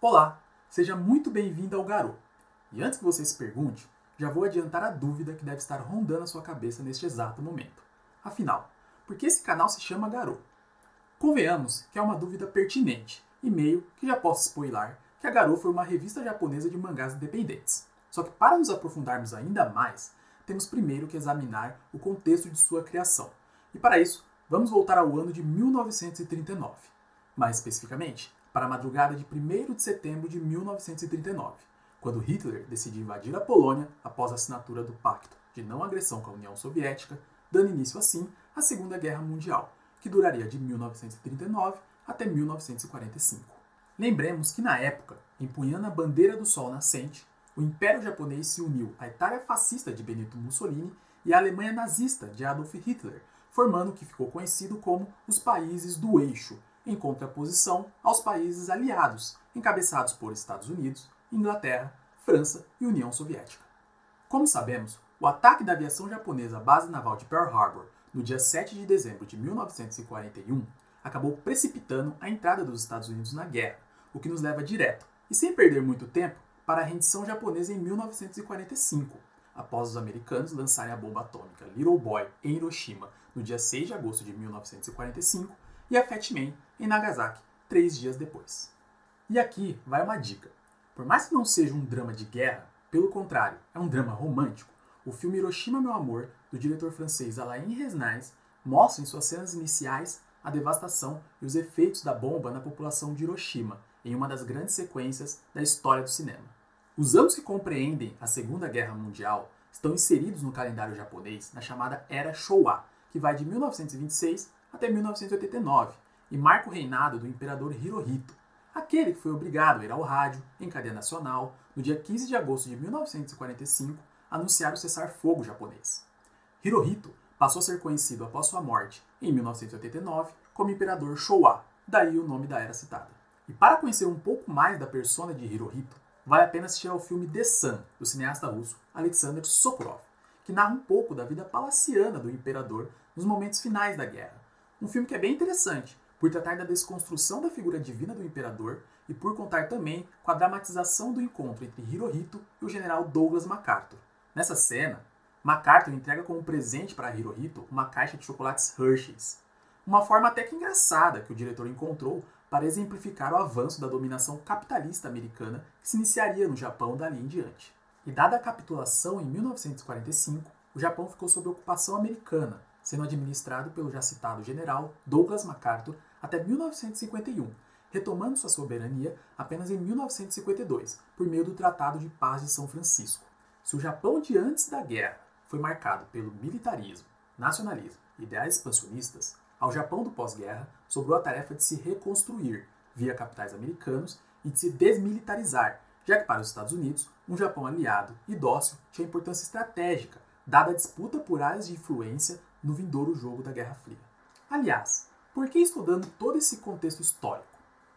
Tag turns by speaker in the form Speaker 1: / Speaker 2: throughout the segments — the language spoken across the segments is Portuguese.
Speaker 1: Olá, seja muito bem-vindo ao Garou. E antes que você se pergunte, já vou adiantar a dúvida que deve estar rondando a sua cabeça neste exato momento. Afinal, por que esse canal se chama Garou? Convenhamos que é uma dúvida pertinente, e meio que já posso spoiler que a Garou foi uma revista japonesa de mangás independentes. Só que para nos aprofundarmos ainda mais, temos primeiro que examinar o contexto de sua criação. E para isso, vamos voltar ao ano de 1939. Mais especificamente, para a madrugada de 1º de setembro de 1939, quando Hitler decidiu invadir a Polônia após a assinatura do Pacto de Não Agressão com a União Soviética, dando início assim à Segunda Guerra Mundial, que duraria de 1939 até 1945. Lembremos que na época, empunhando a bandeira do sol nascente, o Império Japonês se uniu à Itália fascista de Benito Mussolini e à Alemanha nazista de Adolf Hitler, formando o que ficou conhecido como os países do eixo, em contraposição aos países aliados, encabeçados por Estados Unidos, Inglaterra, França e União Soviética. Como sabemos, o ataque da aviação japonesa à base naval de Pearl Harbor no dia 7 de dezembro de 1941 acabou precipitando a entrada dos Estados Unidos na guerra, o que nos leva direto, e sem perder muito tempo, para a rendição japonesa em 1945, após os americanos lançarem a bomba atômica Little Boy em Hiroshima no dia 6 de agosto de 1945 e a Fat Man em Nagasaki 3 dias depois. E aqui vai uma dica. Por mais que não seja um drama de guerra, pelo contrário, é um drama romântico, o filme Hiroshima, Meu Amor, do diretor francês Alain Resnais, mostra em suas cenas iniciais a devastação e os efeitos da bomba na população de Hiroshima, em uma das grandes sequências da história do cinema. Os anos que compreendem a Segunda Guerra Mundial estão inseridos no calendário japonês na chamada Era Showa, que vai de 1926 até 1989, e marca o reinado do imperador Hirohito, aquele que foi obrigado a ir ao rádio, em cadeia nacional, no dia 15 de agosto de 1945, anunciar o cessar-fogo japonês. Hirohito passou a ser conhecido após sua morte, em 1989, como Imperador Showa, daí o nome da era citada. E para conhecer um pouco mais da persona de Hirohito, vale a pena assistir ao filme The Sun, do cineasta russo Alexander Sokurov, que narra um pouco da vida palaciana do imperador nos momentos finais da guerra. Um filme que é bem interessante, por tratar da desconstrução da figura divina do imperador e por contar também com a dramatização do encontro entre Hirohito e o general Douglas MacArthur. Nessa cena, MacArthur entrega como presente para Hirohito uma caixa de chocolates Hershey's, uma forma até que engraçada que o diretor encontrou para exemplificar o avanço da dominação capitalista americana que se iniciaria no Japão dali em diante. E dada a capitulação em 1945, o Japão ficou sob ocupação americana, sendo administrado pelo já citado general Douglas MacArthur até 1951, retomando sua soberania apenas em 1952, por meio do Tratado de Paz de São Francisco. Se o Japão de antes da guerra foi marcado pelo militarismo, nacionalismo e ideais expansionistas, ao Japão do pós-guerra sobrou a tarefa de se reconstruir via capitais americanos e de se desmilitarizar, já que para os Estados Unidos, um Japão aliado e dócil tinha importância estratégica, dada a disputa por áreas de influência no vindouro jogo da Guerra Fria. Aliás, por que estudando todo esse contexto histórico?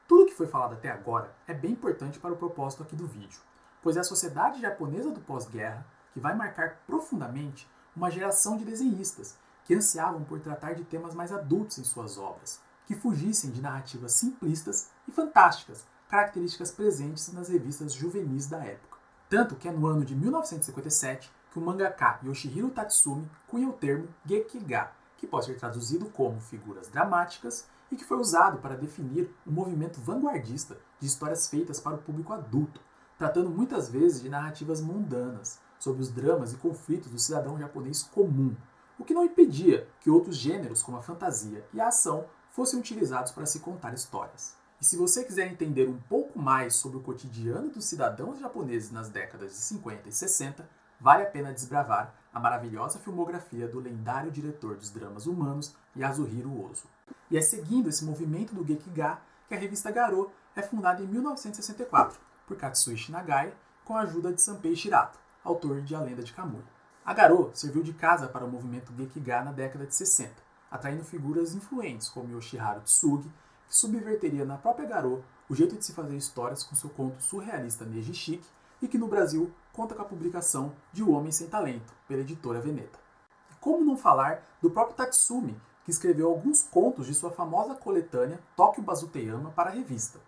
Speaker 1: Tudo o que foi falado até agora é bem importante para o propósito aqui do vídeo, pois é a sociedade japonesa do pós-guerra que vai marcar profundamente uma geração de desenhistas que ansiavam por tratar de temas mais adultos em suas obras, que fugissem de narrativas simplistas e fantásticas, características presentes nas revistas juvenis da época. Tanto que é no ano de 1957 que o mangaka Yoshihiro Tatsumi cunha o termo Gekiga, que pode ser traduzido como figuras dramáticas e que foi usado para definir um movimento vanguardista de histórias feitas para o público adulto, tratando muitas vezes de narrativas mundanas, sobre os dramas e conflitos do cidadão japonês comum, o que não impedia que outros gêneros, como a fantasia e a ação, fossem utilizados para se contar histórias. E se você quiser entender um pouco mais sobre o cotidiano dos cidadãos japoneses nas décadas de 50 e 60, vale a pena desbravar a maravilhosa filmografia do lendário diretor dos dramas humanos Yasuhiro Ozu. E é seguindo esse movimento do Gekiga que a revista Garou é fundada em 1964 por Katsuichi Nagaya com a ajuda de Sanpei Shirato, autor de A Lenda de Kamui. A Garou serviu de casa para o movimento Gekiga na década de 60, atraindo figuras influentes como Yoshiharu Tsugi, que subverteria na própria Garou o jeito de se fazer histórias com seu conto surrealista Neji Shiki e que no Brasil conta com a publicação de O Homem Sem Talento, pela editora Veneta. E como não falar do próprio Tatsumi, que escreveu alguns contos de sua famosa coletânea Tokyo Bazuteyama para a revista.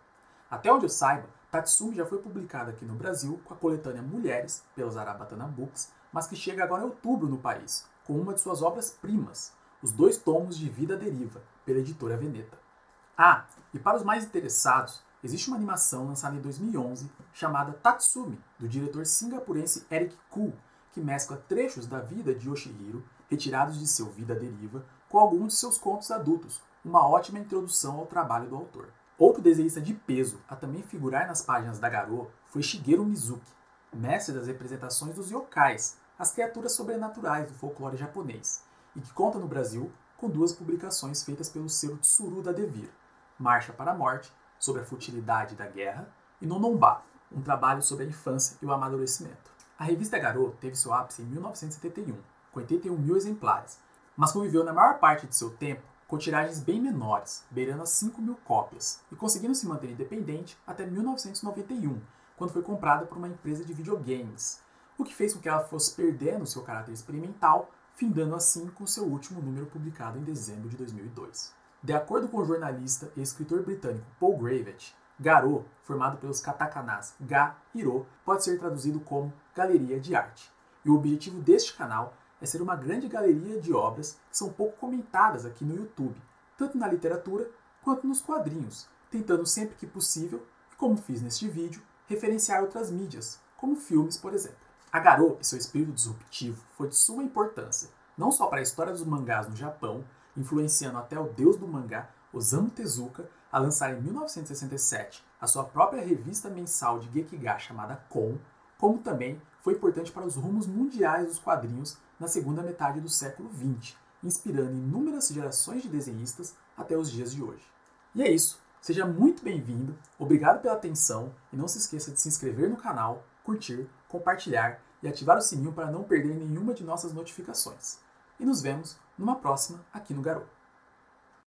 Speaker 1: Até onde eu saiba, Tatsumi já foi publicada aqui no Brasil com a coletânea Mulheres, pela Zarabatana Books, mas que chega agora em outubro no país, com uma de suas obras-primas, os 2 tomos de Vida à Deriva, pela editora Veneta. Ah, e para os mais interessados, existe uma animação lançada em 2011 chamada Tatsumi, do diretor singapurense Eric Koo, que mescla trechos da vida de Yoshihiro, retirados de seu Vida à Deriva, com alguns de seus contos adultos, uma ótima introdução ao trabalho do autor. Outro desenhista de peso a também figurar nas páginas da Garou foi Shigeru Mizuki, mestre das representações dos yokais, as criaturas sobrenaturais do folclore japonês, e que conta no Brasil com 2 publicações feitas pelo selo Tsuruda Devir, Marcha para a Morte, sobre a futilidade da guerra, e Nononba, um trabalho sobre a infância e o amadurecimento. A revista Garou teve seu ápice em 1971, com 81 mil exemplares, mas conviveu na maior parte de seu tempo com tiragens bem menores, beirando as 5 mil cópias, e conseguindo se manter independente até 1991, quando foi comprada por uma empresa de videogames, o que fez com que ela fosse perdendo seu caráter experimental, findando assim com seu último número publicado em dezembro de 2002. De acordo com o jornalista e escritor britânico Paul Gravett, Garou, formado pelos katakanas Ga e Ro, pode ser traduzido como galeria de arte, e o objetivo deste canal é ser uma grande galeria de obras que são pouco comentadas aqui no YouTube, tanto na literatura quanto nos quadrinhos, tentando sempre que possível, e como fiz neste vídeo, referenciar outras mídias, como filmes, por exemplo. A Garou e seu espírito disruptivo foi de suma importância, não só para a história dos mangás no Japão, influenciando até o deus do mangá, Osamu Tezuka, a lançar em 1967 a sua própria revista mensal de Gekiga chamada Kon, como também foi importante para os rumos mundiais dos quadrinhos na segunda metade do século XX, inspirando inúmeras gerações de desenhistas até os dias de hoje. E é isso, seja muito bem-vindo, obrigado pela atenção e não se esqueça de se inscrever no canal, curtir, compartilhar e ativar o sininho para não perder nenhuma de nossas notificações. E nos vemos numa próxima aqui no Garou.